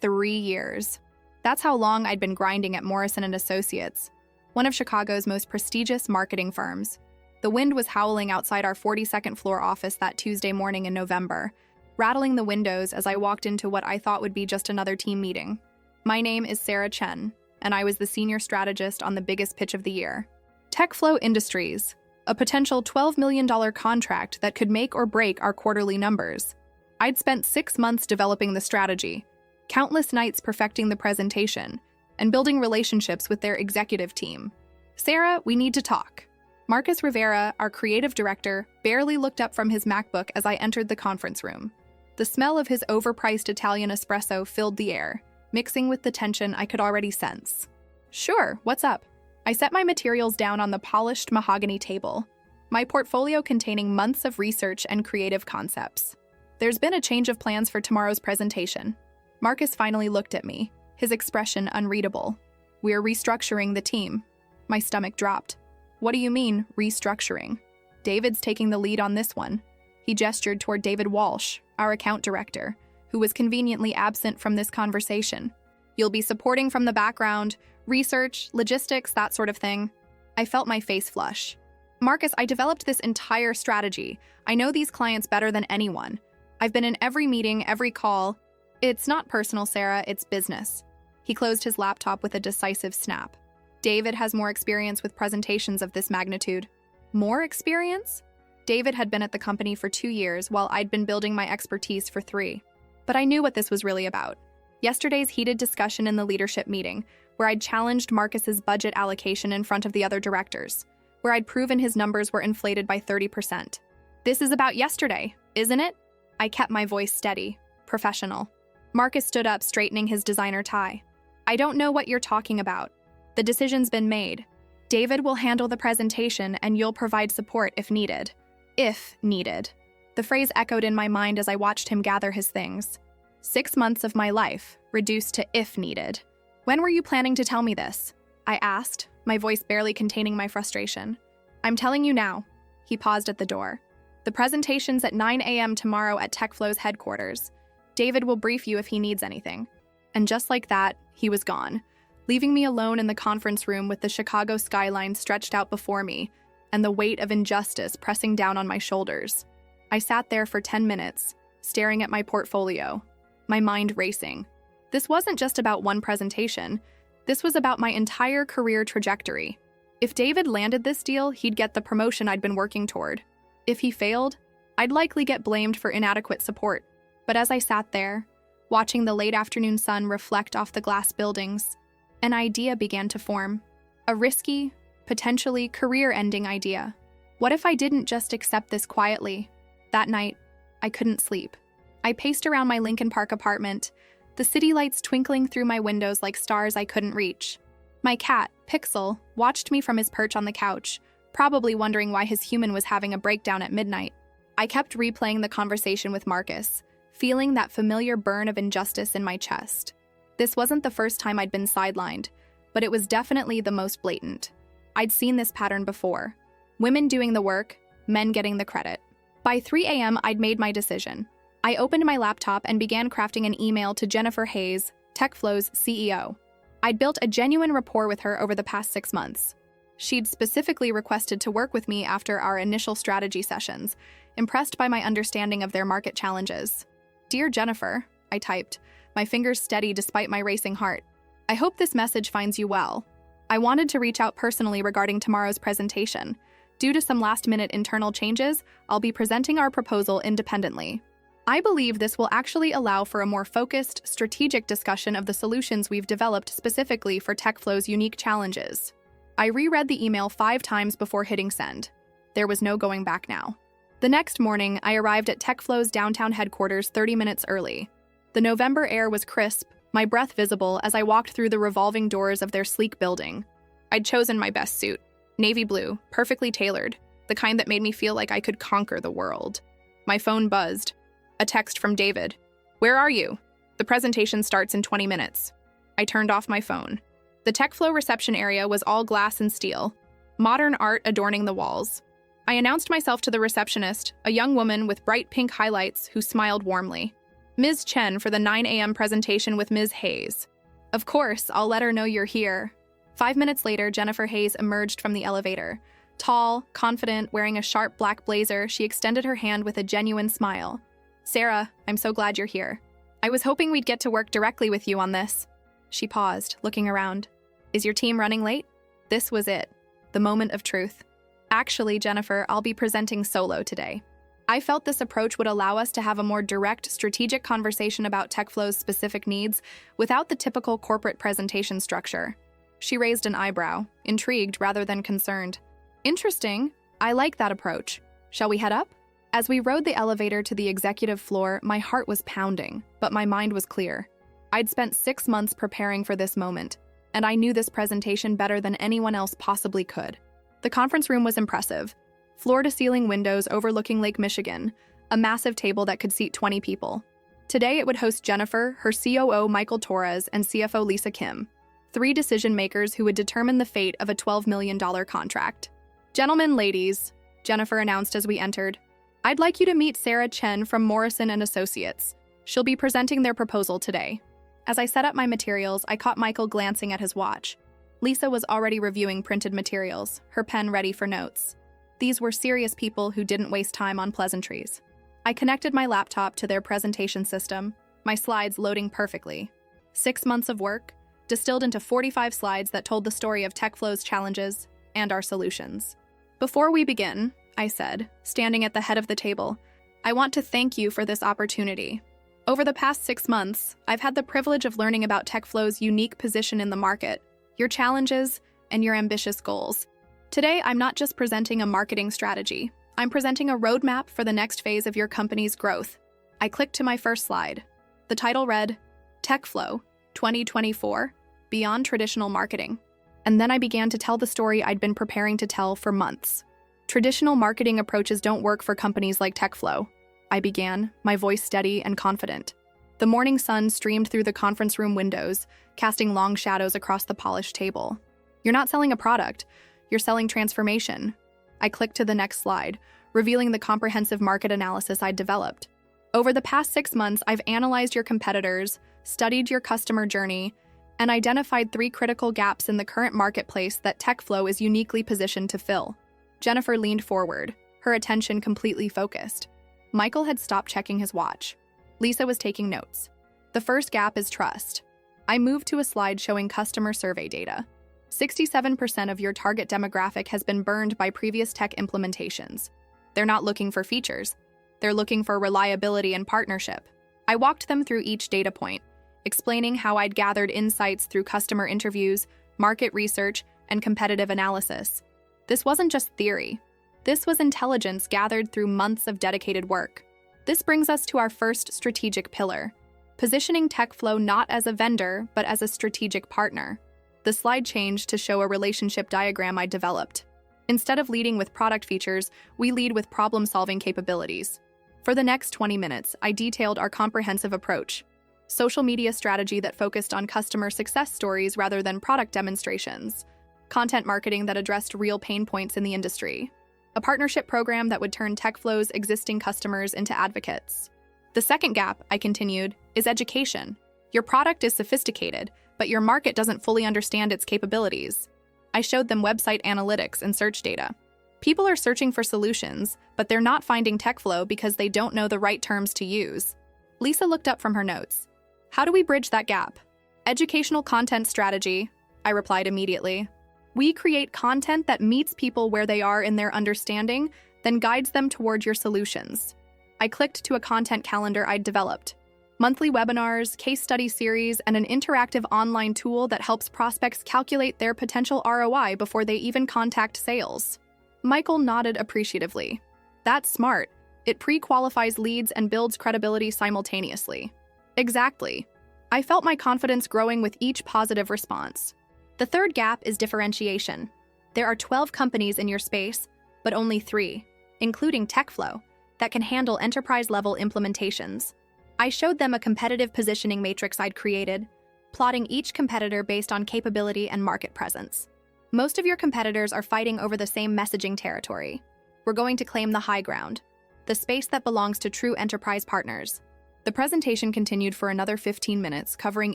3 years. That's how long I'd been grinding at Morrison & Associates, one of Chicago's most prestigious marketing firms. The wind was howling outside our 42nd floor office that Tuesday morning in November, rattling the windows as I walked into what I thought would be just another team meeting. My name is Sarah Chen, and I was the senior strategist on the biggest pitch of the year. TechFlow Industries, a potential $12 million contract that could make or break our quarterly numbers. I'd spent 6 months developing the strategy, countless nights perfecting the presentation, and building relationships with their executive team. Sarah, we need to talk. Marcus Rivera, our creative director, barely looked up from his MacBook as I entered the conference room. The smell of his overpriced Italian espresso filled the air, mixing with the tension I could already sense. Sure, what's up? I set my materials down on the polished mahogany table, my portfolio containing months of research and creative concepts. There's been a change of plans for tomorrow's presentation. Marcus finally looked at me, his expression unreadable. We're restructuring the team. My stomach dropped. What do you mean, restructuring? David's taking the lead on this one. He gestured toward David Walsh, our account director, who was conveniently absent from this conversation. You'll be supporting from the background, research, logistics, that sort of thing. I felt my face flush. Marcus, I developed this entire strategy. I know these clients better than anyone. I've been in every meeting, every call. It's not personal, Sarah, it's business. He closed his laptop with a decisive snap. David has more experience with presentations of this magnitude. More experience? David had been at the company for 2 years while I'd been building my expertise for 3. But I knew what this was really about. Yesterday's heated discussion in the leadership meeting, where I'd challenged Marcus's budget allocation in front of the other directors, where I'd proven his numbers were inflated by 30%. This is about yesterday, isn't it? I kept my voice steady, professional. Marcus stood up, straightening his designer tie. I don't know what you're talking about. The decision's been made. David will handle the presentation and you'll provide support if needed. If needed. The phrase echoed in my mind as I watched him gather his things. 6 months of my life, reduced to if needed. When were you planning to tell me this? I asked, my voice barely containing my frustration. I'm telling you now. He paused at the door. The presentation's at 9 a.m. tomorrow at TechFlow's headquarters. David will brief you if he needs anything. And just like that, he was gone, leaving me alone in the conference room with the Chicago skyline stretched out before me and the weight of injustice pressing down on my shoulders. I sat there for 10 minutes, staring at my portfolio, my mind racing. This wasn't just about one presentation. This was about my entire career trajectory. If David landed this deal, he'd get the promotion I'd been working toward. If he failed, I'd likely get blamed for inadequate support. But as I sat there, watching the late afternoon sun reflect off the glass buildings, an idea began to form. A risky, potentially career-ending idea. What if I didn't just accept this quietly? That night, I couldn't sleep. I paced around my Lincoln Park apartment, the city lights twinkling through my windows like stars I couldn't reach. My cat, Pixel, watched me from his perch on the couch, probably wondering why his human was having a breakdown at midnight. I kept replaying the conversation with Marcus, feeling that familiar burn of injustice in my chest. This wasn't the first time I'd been sidelined, but it was definitely the most blatant. I'd seen this pattern before. Women doing the work, men getting the credit. By 3 a.m., I'd made my decision. I opened my laptop and began crafting an email to Jennifer Hayes, TechFlow's CEO. I'd built a genuine rapport with her over the past 6 months. She'd specifically requested to work with me after our initial strategy sessions, impressed by my understanding of their market challenges. Dear Jennifer, I typed, my fingers steady despite my racing heart. I hope this message finds you well. I wanted to reach out personally regarding tomorrow's presentation. Due to some last-minute internal changes, I'll be presenting our proposal independently. I believe this will actually allow for a more focused, strategic discussion of the solutions we've developed specifically for TechFlow's unique challenges. I reread the email 5 times before hitting send. There was no going back now. The next morning, I arrived at TechFlow's downtown headquarters 30 minutes early. The November air was crisp, my breath visible as I walked through the revolving doors of their sleek building. I'd chosen my best suit, navy blue, perfectly tailored, the kind that made me feel like I could conquer the world. My phone buzzed. A text from David. Where are you? The presentation starts in 20 minutes. I turned off my phone. The TechFlow reception area was all glass and steel, modern art adorning the walls. I announced myself to the receptionist, a young woman with bright pink highlights who smiled warmly. Ms. Chen for the 9 a.m. presentation with Ms. Hayes. Of course, I'll let her know you're here. 5 minutes later, Jennifer Hayes emerged from the elevator. Tall, confident, wearing a sharp black blazer, she extended her hand with a genuine smile. Sarah, I'm so glad you're here. I was hoping we'd get to work directly with you on this. She paused, looking around. Is your team running late? This was it. The moment of truth. Actually, Jennifer, I'll be presenting solo today. I felt this approach would allow us to have a more direct, strategic conversation about TechFlow's specific needs without the typical corporate presentation structure. She raised an eyebrow, intrigued rather than concerned. Interesting. I like that approach. Shall we head up? As we rode the elevator to the executive floor, my heart was pounding, but my mind was clear. I'd spent 6 months preparing for this moment, and I knew this presentation better than anyone else possibly could. The conference room was impressive. Floor-to-ceiling windows overlooking Lake Michigan, a massive table that could seat 20 people. Today it would host Jennifer, her COO Michael Torres, and CFO Lisa Kim, 3 decision-makers who would determine the fate of a $12 million contract. Gentlemen, ladies, Jennifer announced as we entered, I'd like you to meet Sarah Chen from Morrison & Associates. She'll be presenting their proposal today. As I set up my materials, I caught Michael glancing at his watch. Lisa was already reviewing printed materials, her pen ready for notes. These were serious people who didn't waste time on pleasantries. I connected my laptop to their presentation system, my slides loading perfectly. 6 months of work, distilled into 45 slides that told the story of TechFlow's challenges and our solutions. Before we begin, I said, standing at the head of the table, I want to thank you for this opportunity. Over the past 6 months, I've had the privilege of learning about TechFlow's unique position in the market, your challenges, and your ambitious goals. Today, I'm not just presenting a marketing strategy. I'm presenting a roadmap for the next phase of your company's growth. I clicked to my first slide. The title read, TechFlow 2024, Beyond Traditional Marketing. And then I began to tell the story I'd been preparing to tell for months. Traditional marketing approaches don't work for companies like TechFlow. I began, my voice steady and confident. The morning sun streamed through the conference room windows, casting long shadows across the polished table. You're not selling a product. You're selling transformation. I clicked to the next slide, revealing the comprehensive market analysis I'd developed. Over the past 6 months, I've analyzed your competitors, studied your customer journey, and identified 3 critical gaps in the current marketplace that TechFlow is uniquely positioned to fill. Jennifer leaned forward, her attention completely focused. Michael had stopped checking his watch. Lisa was taking notes. The first gap is trust. I moved to a slide showing customer survey data. 67% of your target demographic has been burned by previous tech implementations. They're not looking for features. They're looking for reliability and partnership. I walked them through each data point, explaining how I'd gathered insights through customer interviews, market research, and competitive analysis. This wasn't just theory. This was intelligence gathered through months of dedicated work. This brings us to our first strategic pillar, positioning TechFlow not as a vendor, but as a strategic partner. The slide changed to show a relationship diagram I developed. Instead of leading with product features, we lead with problem-solving capabilities. For the next 20 minutes, I detailed our comprehensive approach. Social media strategy that focused on customer success stories rather than product demonstrations. Content marketing that addressed real pain points in the industry. A partnership program that would turn TechFlow's existing customers into advocates. The second gap, I continued, is education. Your product is sophisticated, but your market doesn't fully understand its capabilities. I showed them website analytics and search data. People are searching for solutions, but they're not finding TechFlow because they don't know the right terms to use. Lisa looked up from her notes. How do we bridge that gap? Educational content strategy, I replied immediately. We create content that meets people where they are in their understanding, then guides them toward your solutions. I clicked to a content calendar I'd developed. Monthly webinars, case study series, and an interactive online tool that helps prospects calculate their potential ROI before they even contact sales. Michael nodded appreciatively. That's smart. It pre-qualifies leads and builds credibility simultaneously. Exactly. I felt my confidence growing with each positive response. The third gap is differentiation. There are 12 companies in your space, but only 3, including TechFlow, that can handle enterprise-level implementations. I showed them a competitive positioning matrix I'd created, plotting each competitor based on capability and market presence. Most of your competitors are fighting over the same messaging territory. We're going to claim the high ground, the space that belongs to true enterprise partners. The presentation continued for another 15 minutes, covering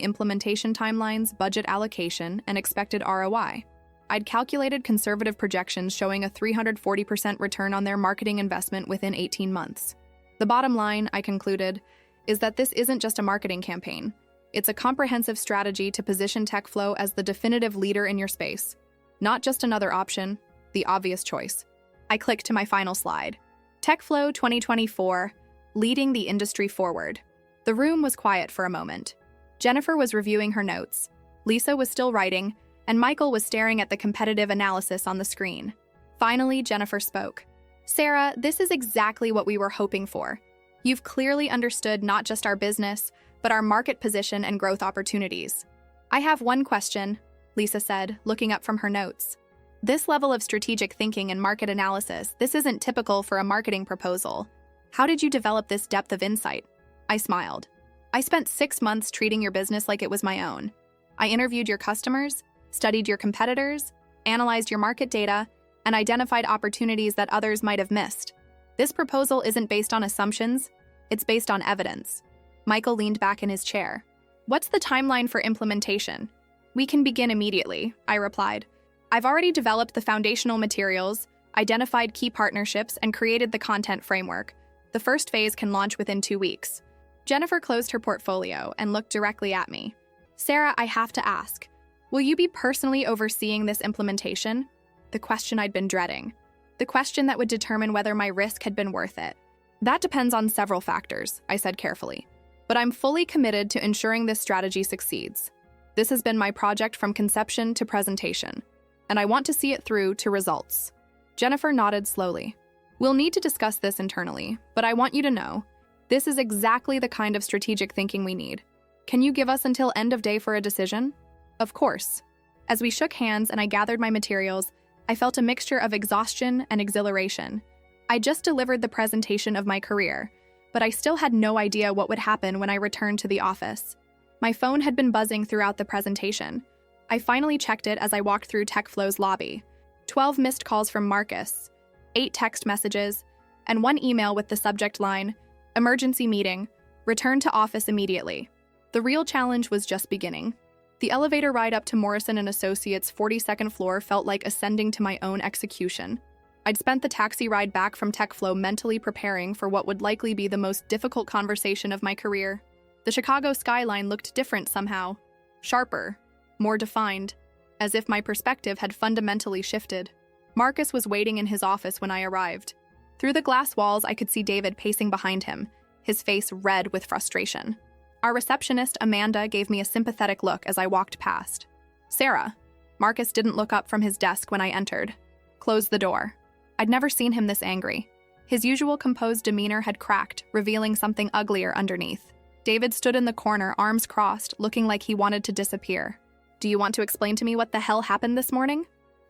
implementation timelines, budget allocation, and expected ROI. I'd calculated conservative projections showing a 340% return on their marketing investment within 18 months. The bottom line, I concluded, is that this isn't just a marketing campaign. It's a comprehensive strategy to position TechFlow as the definitive leader in your space. Not just another option, the obvious choice. I clicked to my final slide. TechFlow 2024, leading the industry forward. The room was quiet for a moment. Jennifer was reviewing her notes. Lisa was still writing, and Michael was staring at the competitive analysis on the screen. Finally, Jennifer spoke. Sarah, this is exactly what we were hoping for. You've clearly understood not just our business, but our market position and growth opportunities. I have one question, Lisa said, looking up from her notes. This level of strategic thinking and market analysis, this isn't typical for a marketing proposal. How did you develop this depth of insight? I smiled. I spent 6 months treating your business like it was my own. I interviewed your customers, studied your competitors, analyzed your market data, and identified opportunities that others might have missed. This proposal isn't based on assumptions, it's based on evidence. Michael leaned back in his chair. What's the timeline for implementation? We can begin immediately, I replied. I've already developed the foundational materials, identified key partnerships, and created the content framework. The first phase can launch within 2 weeks. Jennifer closed her portfolio and looked directly at me. Sarah, I have to ask, will you be personally overseeing this implementation? The question I'd been dreading. The question that would determine whether my risk had been worth it. That depends on several factors, I said carefully. But I'm fully committed to ensuring this strategy succeeds. This has been my project from conception to presentation, and I want to see it through to results. Jennifer nodded slowly. We'll need to discuss this internally, but I want you to know, this is exactly the kind of strategic thinking we need. Can you give us until end of day for a decision? Of course. As we shook hands and I gathered my materials, I felt a mixture of exhaustion and exhilaration. I just delivered the presentation of my career, but I still had no idea what would happen when I returned to the office. My phone had been buzzing throughout the presentation. I finally checked it as I walked through TechFlow's lobby. 12 missed calls from Marcus, 8 text messages, and 1 email with the subject line, "Emergency meeting, return to office immediately." The real challenge was just beginning. The elevator ride up to Morrison & Associates' 42nd floor felt like ascending to my own execution. I'd spent the taxi ride back from TechFlow mentally preparing for what would likely be the most difficult conversation of my career. The Chicago skyline looked different somehow. Sharper, more defined, as if my perspective had fundamentally shifted. Marcus was waiting in his office when I arrived. Through the glass walls, I could see David pacing behind him, his face red with frustration. Our receptionist, Amanda, gave me a sympathetic look as I walked past. Sarah. Marcus didn't look up from his desk when I entered. Closed the door. I'd never seen him this angry. His usual composed demeanor had cracked, revealing something uglier underneath. David stood in the corner, arms crossed, looking like he wanted to disappear. Do you want to explain to me what the hell happened this morning?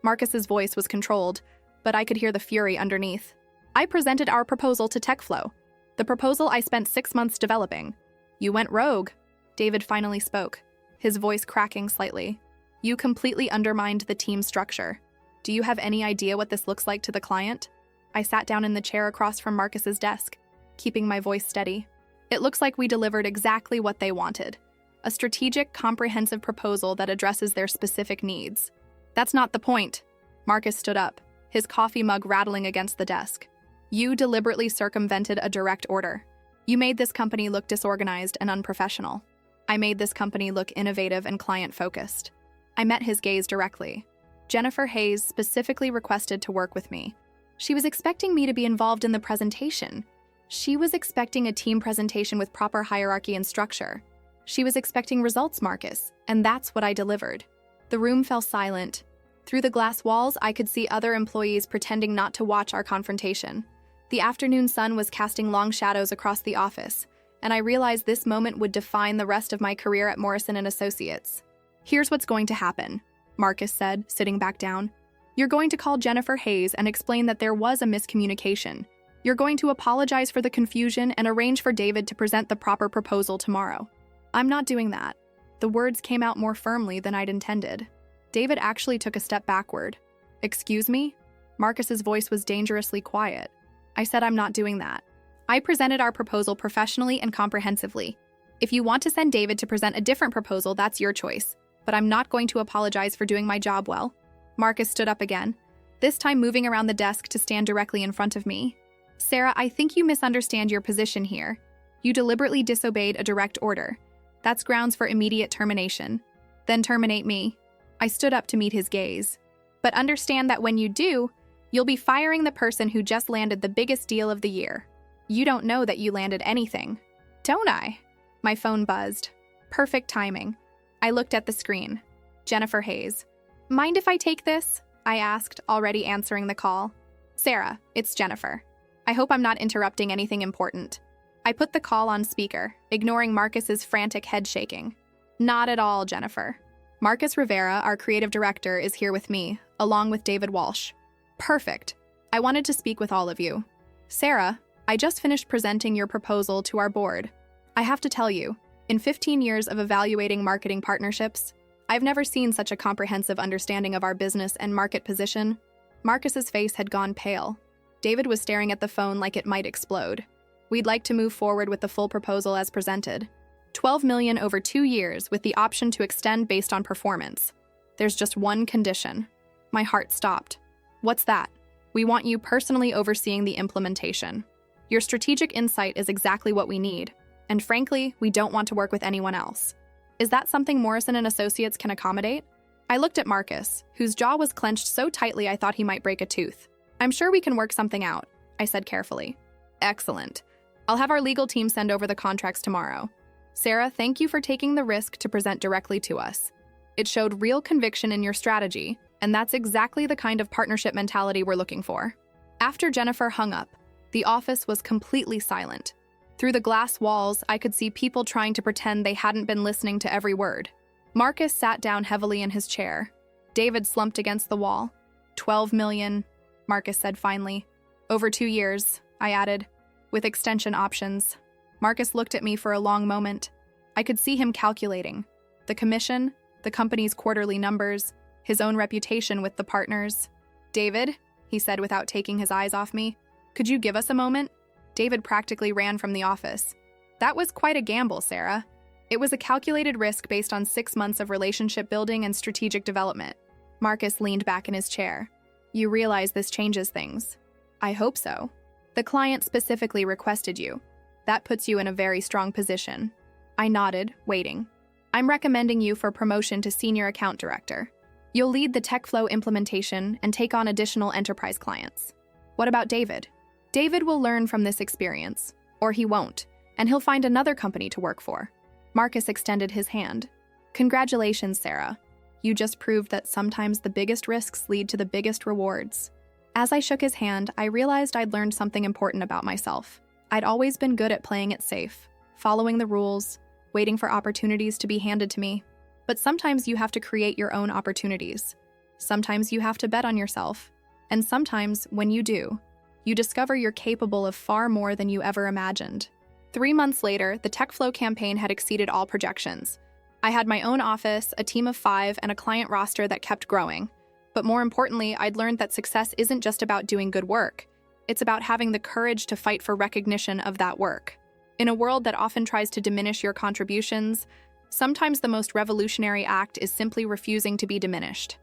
Marcus's voice was controlled, but I could hear the fury underneath. I presented our proposal to TechFlow. The proposal I spent 6 months developing. You went rogue. David finally spoke, his voice cracking slightly. You completely undermined the team structure. Do you have any idea what this looks like to the client? I sat down in the chair across from Marcus's desk, keeping my voice steady. It looks like we delivered exactly what they wanted. A strategic, comprehensive proposal that addresses their specific needs. That's not the point. Marcus stood up, his coffee mug rattling against the desk. You deliberately circumvented a direct order. You made this company look disorganized and unprofessional. I made this company look innovative and client-focused. I met his gaze directly. Jennifer Hayes specifically requested to work with me. She was expecting me to be involved in the presentation. She was expecting a team presentation with proper hierarchy and structure. She was expecting results, Marcus, and that's what I delivered. The room fell silent. Through the glass walls, I could see other employees pretending not to watch our confrontation. The afternoon sun was casting long shadows across the office, and I realized this moment would define the rest of my career at Morrison & Associates. Here's what's going to happen, Marcus said, sitting back down. You're going to call Jennifer Hayes and explain that there was a miscommunication. You're going to apologize for the confusion and arrange for David to present the proper proposal tomorrow. I'm not doing that. The words came out more firmly than I'd intended. David actually took a step backward. Excuse me? Marcus's voice was dangerously quiet. I said I'm not doing that. I presented our proposal professionally and comprehensively. If you want to send David to present a different proposal, that's your choice, but I'm not going to apologize for doing my job well. Marcus stood up again, this time moving around the desk to stand directly in front of me. Sarah, I think you misunderstand your position here. You deliberately disobeyed a direct order. That's grounds for immediate termination. Then terminate me. I stood up to meet his gaze. But understand that when you do, you'll be firing the person who just landed the biggest deal of the year. You don't know that you landed anything. Don't I? My phone buzzed. Perfect timing. I looked at the screen. Jennifer Hayes. Mind if I take this? I asked, already answering the call. Sarah, it's Jennifer. I hope I'm not interrupting anything important. I put the call on speaker, ignoring Marcus's frantic head shaking. Not at all, Jennifer. Marcus Rivera, our creative director, is here with me, along with David Walsh. Perfect. I wanted to speak with all of you. Sarah, I just finished presenting your proposal to our board. I have to tell you, in 15 years of evaluating marketing partnerships, I've never seen such a comprehensive understanding of our business and market position. Marcus's face had gone pale. David was staring at the phone like it might explode. We'd like to move forward with the full proposal as presented. $12 million over 2 years with the option to extend based on performance. There's just one condition. My heart stopped. What's that? We want you personally overseeing the implementation. Your strategic insight is exactly what we need, and frankly, we don't want to work with anyone else. Is that something Morrison and Associates can accommodate? I looked at Marcus, whose jaw was clenched so tightly I thought he might break a tooth. I'm sure we can work something out, I said carefully. Excellent. I'll have our legal team send over the contracts tomorrow. Sarah, thank you for taking the risk to present directly to us. It showed real conviction in your strategy, and that's exactly the kind of partnership mentality we're looking for. After Jennifer hung up, the office was completely silent. Through the glass walls, I could see people trying to pretend they hadn't been listening to every word. Marcus sat down heavily in his chair. David slumped against the wall. $12 million, Marcus said finally. Over 2 years, I added, with extension options. Marcus looked at me for a long moment. I could see him calculating. The commission, the company's quarterly numbers, his own reputation with the partners. David, he said without taking his eyes off me, could you give us a moment? David practically ran from the office. That was quite a gamble, Sarah. It was a calculated risk based on 6 months of relationship building and strategic development. Marcus leaned back in his chair. You realize this changes things. I hope so. The client specifically requested you. That puts you in a very strong position. I nodded, waiting. I'm recommending you for promotion to Senior Account Director. You'll lead the TechFlow implementation and take on additional enterprise clients. What about David? David will learn from this experience, or he won't, and he'll find another company to work for. Marcus extended his hand. Congratulations, Sarah. You just proved that sometimes the biggest risks lead to the biggest rewards. As I shook his hand, I realized I'd learned something important about myself. I'd always been good at playing it safe, following the rules, waiting for opportunities to be handed to me. But sometimes you have to create your own opportunities. Sometimes you have to bet on yourself. And sometimes, when you do, you discover you're capable of far more than you ever imagined. 3 months later, the TechFlow campaign had exceeded all projections. I had my own office, a team of 5, and a client roster that kept growing. But more importantly, I'd learned that success isn't just about doing good work. It's about having the courage to fight for recognition of that work. In a world that often tries to diminish your contributions, sometimes the most revolutionary act is simply refusing to be diminished.